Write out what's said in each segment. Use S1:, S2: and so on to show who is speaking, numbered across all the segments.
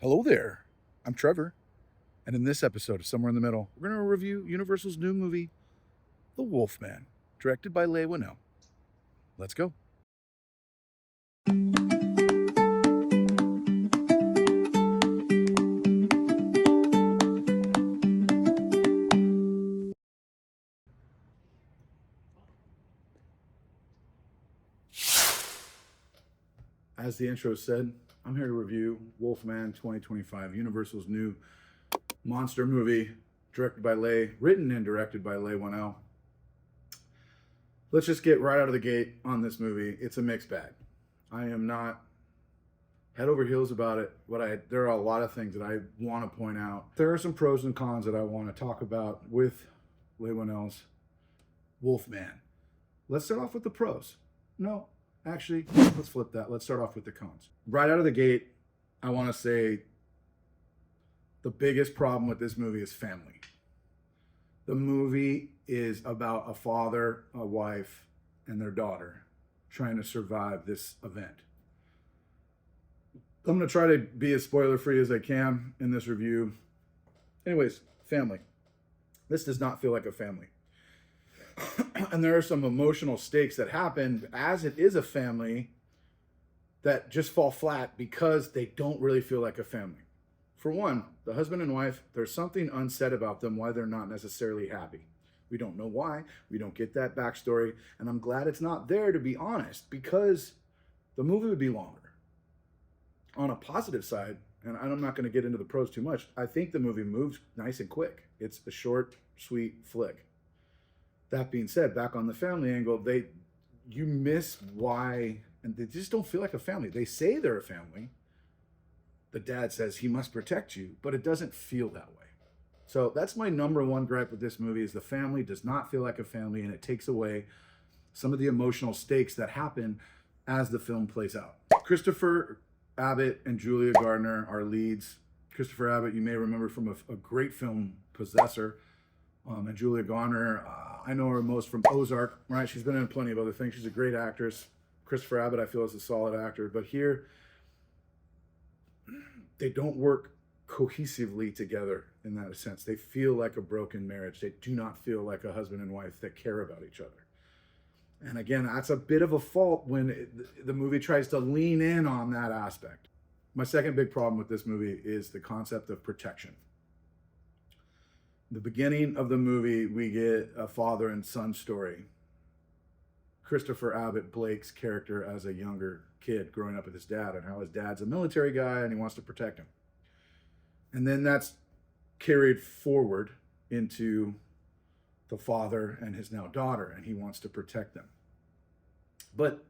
S1: Hello there. I'm Trevor, and in this episode of Somewhere in the Middle, we're going to review Universal's new movie, The Wolfman, directed by Leigh Whannell. Let's go. As the intro said, I'm here to review Wolfman 2025, Universal's new monster movie, written and directed by Leigh Whannell. Let's just get right out of the gate on this movie. It's a mixed bag. I am not head over heels about it, but there are a lot of things that I want to point out. There are some pros and cons that I want to talk about with Leigh Whannell's Wolfman. Let's start off with the pros. No, actually, let's flip that. Let's start off with the cons. Right out of the gate, I want to say the biggest problem with this movie is family. The movie is about a father, a wife, and their daughter trying to survive this event. I'm going to try to be as spoiler-free as I can in this review. Anyways, family. This does not feel like a family. And there are some emotional stakes that happen as it is a family that just fall flat because they don't really feel like a family. For one, the husband and wife, there's something unsaid about them, why they're not necessarily happy. We don't know why. We don't get that backstory. And I'm glad it's not there, to be honest, because the movie would be longer. On a positive side, and I'm not going to get into the pros too much, I think the movie moves nice and quick. It's a short, sweet flick. That being said, back on the family angle, you miss why, and they just don't feel like a family. They say they're a family. The dad says he must protect you, but it doesn't feel that way. So that's my number one gripe with this movie is the family does not feel like a family, and it takes away some of the emotional stakes that happen as the film plays out. Christopher Abbott and Julia Gardner are leads. Christopher Abbott, you may remember from a great film, Possessor. And Julia Garner, I know her most from Ozark, right? She's been in plenty of other things. She's a great actress. Christopher Abbott, I feel, is a solid actor. But here, they don't work cohesively together in that sense. They feel like a broken marriage. They do not feel like a husband and wife that care about each other. And again, that's a bit of a fault when the movie tries to lean in on that aspect. My second big problem with this movie is the concept of protection. The beginning of the movie, we get a father and son story. Christopher Abbott, Blake's character as a younger kid growing up with his dad, and how his dad's a military guy and he wants to protect him. And then that's carried forward into the father and his now daughter, and he wants to protect them. But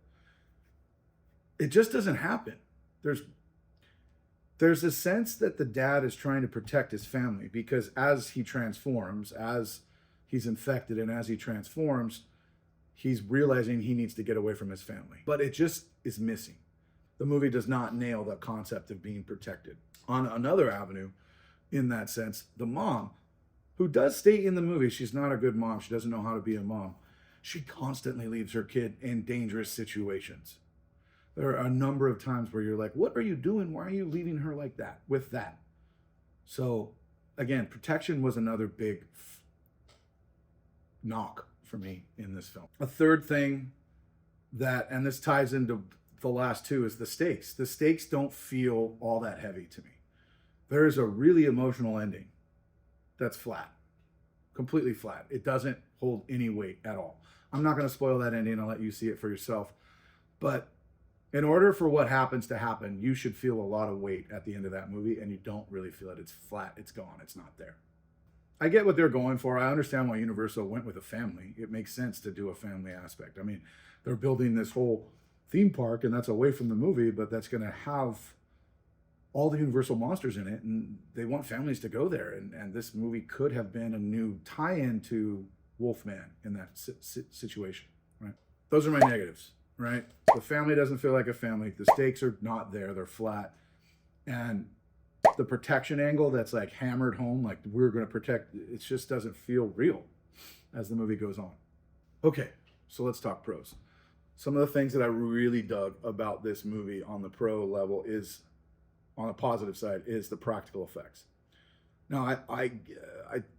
S1: it just doesn't happen. There's a sense that the dad is trying to protect his family because as he transforms, as he's infected and as he transforms, he's realizing he needs to get away from his family. But it just is missing. The movie does not nail the concept of being protected. On another avenue, in that sense, the mom, who does state in the movie she's not a good mom, she doesn't know how to be a mom, she constantly leaves her kid in dangerous situations. There are a number of times where you're like, what are you doing? Why are you leaving her like that, with that? So again, protection was another big knock for me in this film. A third thing and this ties into the last two, is the stakes. The stakes don't feel all that heavy to me. There is a really emotional ending that's flat, completely flat. It doesn't hold any weight at all. I'm not going to spoil that ending. I'll let you see it for yourself. But in order for what happens to happen, you should feel a lot of weight at the end of that movie, and you don't really feel it. It's flat. It's gone. It's not there. I get what they're going for. I understand why Universal went with a family. It makes sense to do a family aspect. I mean, they're building this whole theme park, and that's away from the movie, but that's going to have all the Universal monsters in it, and they want families to go there. And this movie could have been a new tie-in to Wolfman in that situation, right? Those are my negatives, right? The family doesn't feel like a family. The stakes are not there. They're flat. And the protection angle that's like hammered home, like we're going to protect, it just doesn't feel real as the movie goes on. Okay, so let's talk pros. Some of the things that I really dug about this movie on the pro level is on the positive side is the practical effects. Now, I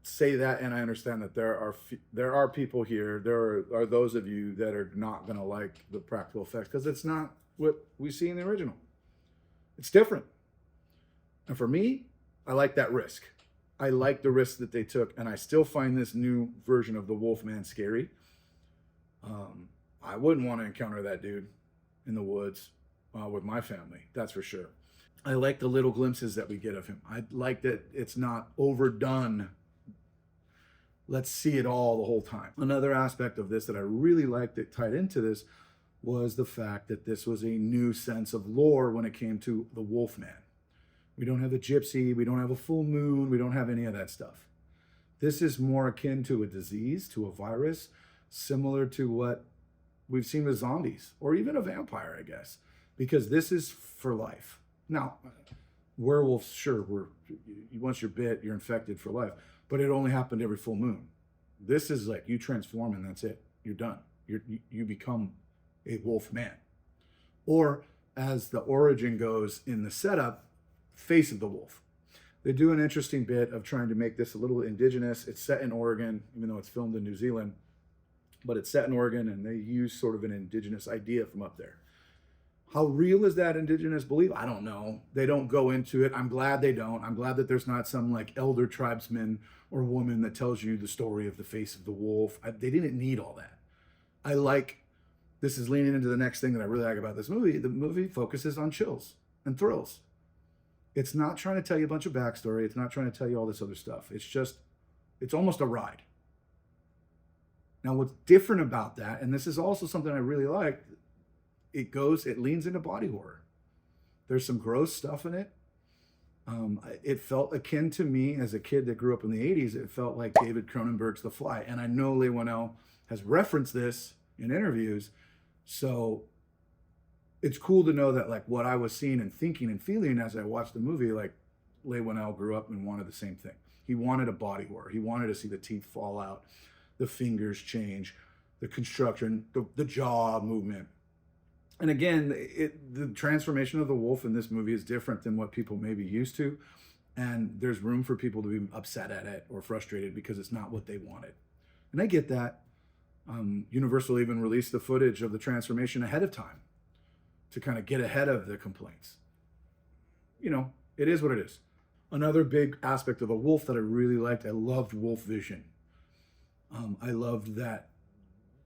S1: say that, and I understand that there are people here, there are those of you that are not going to like the practical effects because it's not what we see in the original. It's different. And for me, I like that risk. I like the risk that they took, and I still find this new version of the Wolfman scary. I wouldn't want to encounter that dude in the woods with my family, that's for sure. I like the little glimpses that we get of him. I like that it's not overdone. Let's see it all the whole time. Another aspect of this that I really liked that tied into this was the fact that this was a new sense of lore when it came to the Wolfman. We don't have the gypsy, we don't have a full moon, we don't have any of that stuff. This is more akin to a disease, to a virus, similar to what we've seen with zombies, or even a vampire, I guess, because this is for life. Now, werewolves, sure, once you're bit, you're infected for life, but it only happened every full moon. This is like you transform and that's it. You're done. You become a wolf man. Or as the origin goes in the setup, face of the wolf. They do an interesting bit of trying to make this a little indigenous. It's set in Oregon, even though it's filmed in New Zealand, but it's set in Oregon, and they use sort of an indigenous idea from up there. How real is that indigenous belief? I don't know. They don't go into it. I'm glad they don't. I'm glad that there's not some like elder tribesman or woman that tells you the story of the face of the wolf. They didn't need all that. This is leaning into the next thing that I really like about this movie. The movie focuses on chills and thrills. It's not trying to tell you a bunch of backstory. It's not trying to tell you all this other stuff. It's almost a ride. Now, what's different about that, and this is also something I really like, it leans into body horror. There's some gross stuff in it. It felt akin to me as a kid that grew up in the 80s. It felt like David Cronenberg's The Fly. And I know Leigh Whannell has referenced this in interviews. So it's cool to know that like what I was seeing and thinking and feeling as I watched the movie, like Leigh Whannell grew up and wanted the same thing. He wanted a body horror. He wanted to see the teeth fall out, the fingers change, the construction, the jaw movement. And again, the transformation of the wolf in this movie is different than what people may be used to. And there's room for people to be upset at it or frustrated because it's not what they wanted. And I get that. Universal even released the footage of the transformation ahead of time to kind of get ahead of the complaints. You know, it is what it is. Another big aspect of the wolf that I really liked, I loved wolf vision. I loved that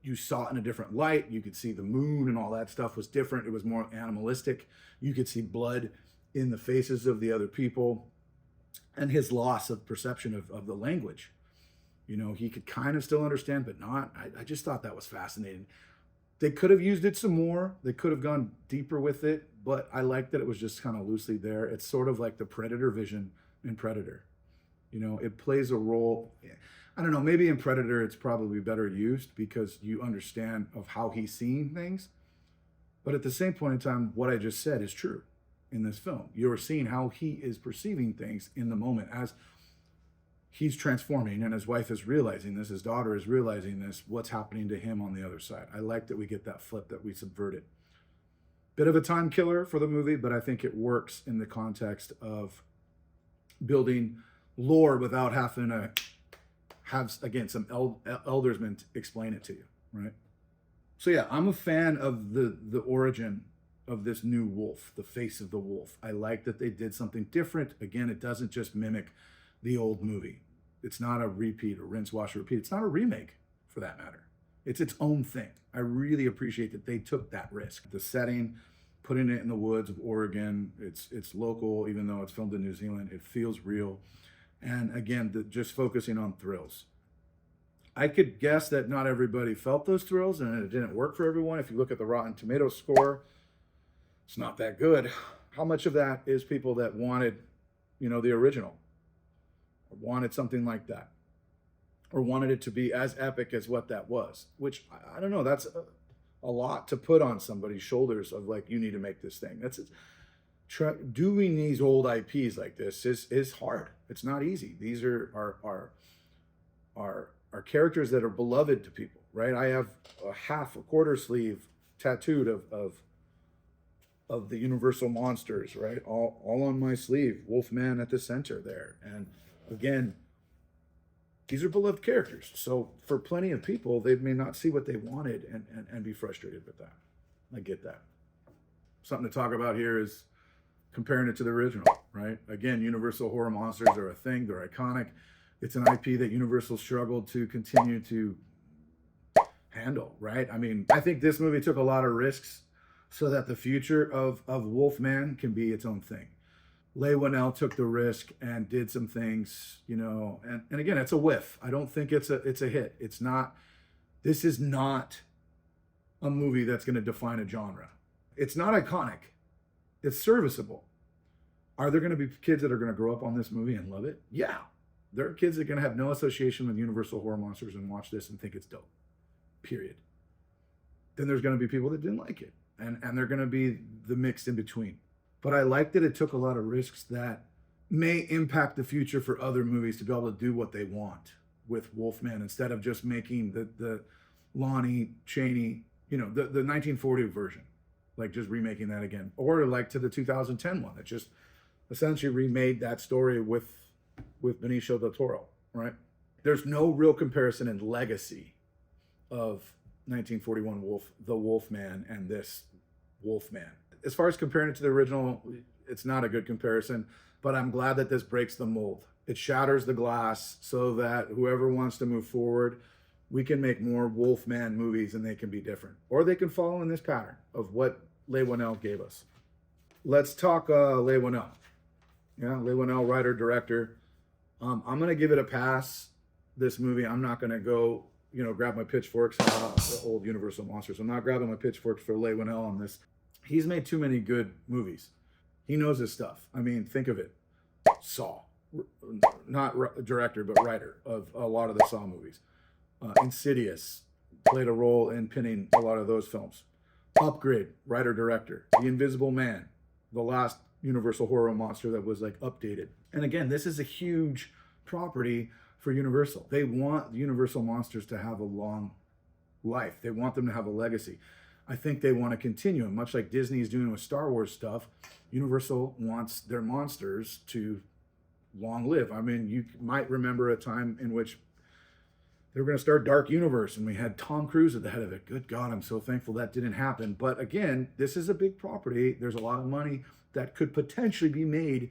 S1: you saw it in a different light. You could see the moon and all that stuff was different. It was more animalistic. You could see blood in the faces of the other people and his loss of perception of the language. You know, he could kind of still understand, but not. I just thought that was fascinating. They could have used it some more. They could have gone deeper with it, but I like that it was just kind of loosely there. It's sort of like the Predator vision in Predator. You know, it plays a role. I don't know, maybe in Predator it's probably better used because you understand of how he's seeing things. But at the same point in time, what I just said is true in this film. You're seeing how he is perceiving things in the moment as he's transforming and his wife is realizing this, his daughter is realizing this, what's happening to him on the other side. I like that we get that flip, that we subvert it. Bit of a time killer for the movie, but I think it works in the context of building lore without having to have, again, some eldersmen explain it to you, right? So yeah, I'm a fan of the origin of this new wolf, the face of the wolf. I like that they did something different. Again, it doesn't just mimic the old movie. It's not a repeat or rinse, wash, repeat. It's not a remake for that matter. It's its own thing. I really appreciate that they took that risk. The setting, putting it in the woods of Oregon, it's local, even though it's filmed in New Zealand, it feels real. And again, just focusing on thrills. I could guess that not everybody felt those thrills and it didn't work for everyone. If you look at the Rotten Tomatoes score, it's not that good. How much of that is people that wanted, you know, the original, or wanted something like that, or wanted it to be as epic as what that was, which I don't know, that's a lot to put on somebody's shoulders of like, you need to make this thing. Doing these old IPs like this is hard. It's not easy. These are characters that are beloved to people, right? I have a quarter sleeve tattooed of of the Universal monsters, right? All on my sleeve. Wolfman at the center there. And again, these are beloved characters. So for plenty of people, they may not see what they wanted and be frustrated with that. I get that. Something to talk about here is comparing it to the original, right? Again, Universal horror monsters are a thing. They're iconic. It's an IP that Universal struggled to continue to handle, right? I mean, I think this movie took a lot of risks so that the future of Wolfman can be its own thing. Leigh Whannell took the risk and did some things, you know, and again, it's a whiff. I don't think it's a hit. It's not, this is not a movie that's going to define a genre. It's not iconic. It's serviceable. Are there going to be kids that are going to grow up on this movie and love it? Yeah. There are kids that are going to have no association with Universal horror monsters and watch this and think it's dope. Period. Then there's going to be people that didn't like it. And they're going to be the mix in between. But I like that it took a lot of risks that may impact the future for other movies to be able to do what they want with Wolfman instead of just making the Lonnie Chaney, you know, the 1940 version, like just remaking that again. Or like to the 2010 one that just essentially remade that story with Benicio del Toro, right? There's no real comparison in legacy of 1941 the Wolfman and this Wolfman. As far as comparing it to the original, it's not a good comparison, but I'm glad that this breaks the mold. It shatters the glass so that whoever wants to move forward, we can make more Wolfman movies and they can be different. Or they can follow in this pattern of what Leigh Whannell gave us. Let's talk Leigh Whannell. Yeah, Leigh Whannell, writer, director. I'm going to give it a pass, this movie. I'm not going to go, you know, grab my pitchforks, the old Universal monsters. I'm not grabbing my pitchforks for Leigh Whannell on this. He's made too many good movies. He knows his stuff. I mean, think of it. Saw. Not director, but writer of a lot of the Saw movies. Insidious. Played a role in pinning a lot of those films. Upgrade. Writer, director. The Invisible Man. The last Universal horror monster that was like updated. And again, this is a huge property for Universal. They want the Universal monsters to have a long life. They want them to have a legacy. I think they want to continue. And much like Disney is doing with Star Wars stuff, Universal wants their monsters to long live. I mean, you might remember a time in which they were going to start Dark Universe and we had Tom Cruise at the head of it. Good God, I'm so thankful that didn't happen. But again, this is a big property. There's a lot of money that could potentially be made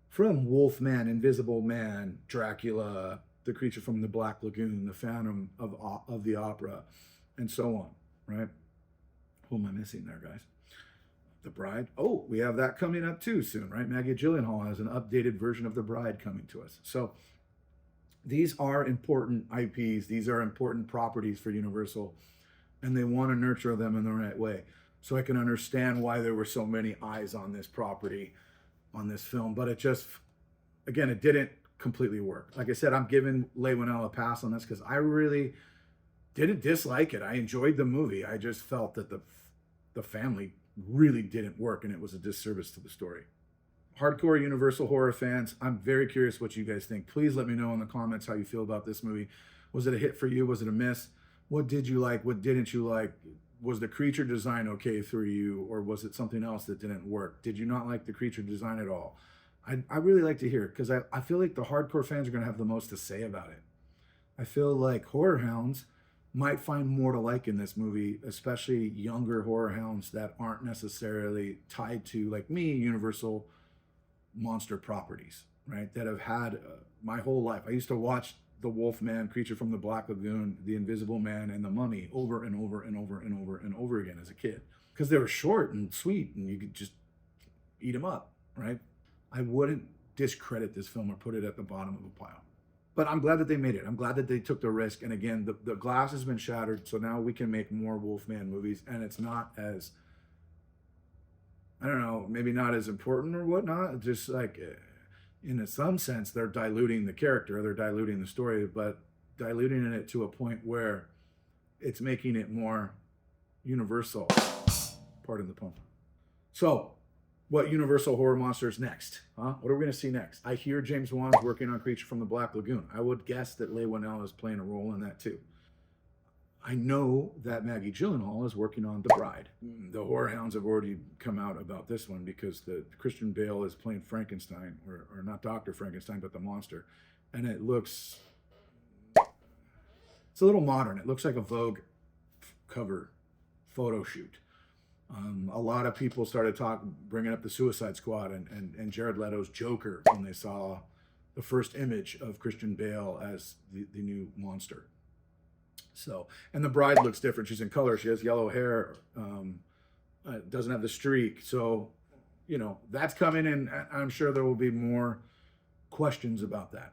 S1: from Wolfman, Invisible Man, Dracula, the creature from the Black Lagoon, the Phantom of the Opera, and so on, right? Who am I missing there, guys? The Bride. Oh, we have that coming up too soon, right? Maggie Gyllenhaal has an updated version of The Bride coming to us. So these are important IPs. These are important properties for Universal, and they want to nurture them in the right way. So I can understand why there were so many eyes on this property, on this film. But it just, again, it didn't completely work. Like I said, I'm giving Leigh Whannell a pass on this because I really didn't dislike it. I enjoyed the movie. I just felt that the family really didn't work and it was a disservice to the story. Hardcore Universal horror fans, I'm very curious what you guys think. Please let me know in the comments how you feel about this movie. Was it a hit for you? Was it a miss? What did you like? What didn't you like? Was the creature design okay for you, or was it something else that didn't work? Did you not like the creature design at all? I really like to hear it because I feel like the hardcore fans are going to have the most to say about it. I feel like horror hounds might find more to like in this movie, especially younger horror hounds that aren't necessarily tied to, like me, Universal monster properties, right? That have had my whole life. I used to watch The Wolfman, Creature from the Black Lagoon, The Invisible Man, and The Mummy over and over and over and over and over again as a kid because they were short and sweet and you could just eat them up, right? I wouldn't discredit this film or put it at the bottom of a pile. But I'm glad that they made it. I'm glad that they took the risk. And again, the glass has been shattered, so now we can make more Wolfman movies. And it's not as, I don't know, maybe not as important or whatnot. Just like, in some sense, they're diluting the character, they're diluting the story, but diluting it to a point where it's making it more universal. Pardon the pun. So, what Universal horror monsters next? Huh? What are we going to see next? I hear James Wan's working on Creature from the Black Lagoon. I would guess that Leigh Whannell is playing a role in that too. I know that Maggie Gyllenhaal is working on The Bride. The horror hounds have already come out about this one because the Christian Bale is playing Frankenstein, or not Dr. Frankenstein, but the monster. And it looks, it's a little modern. It looks like a Vogue cover photo shoot. A lot of people started bringing up the Suicide Squad and Jared Leto's Joker when they saw the first image of Christian Bale as the new monster. So, and the bride looks different. She's in color. She has yellow hair. Doesn't have the streak. So, you know, that's coming, and I'm sure there will be more questions about that.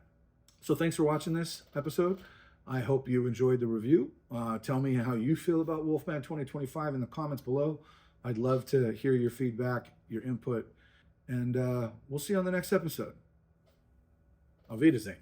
S1: So thanks for watching this episode. I hope you enjoyed the review. Tell me how you feel about Wolfman 2025 in the comments below. I'd love to hear your feedback, your input, and we'll see you on the next episode. Auf Wiedersehen.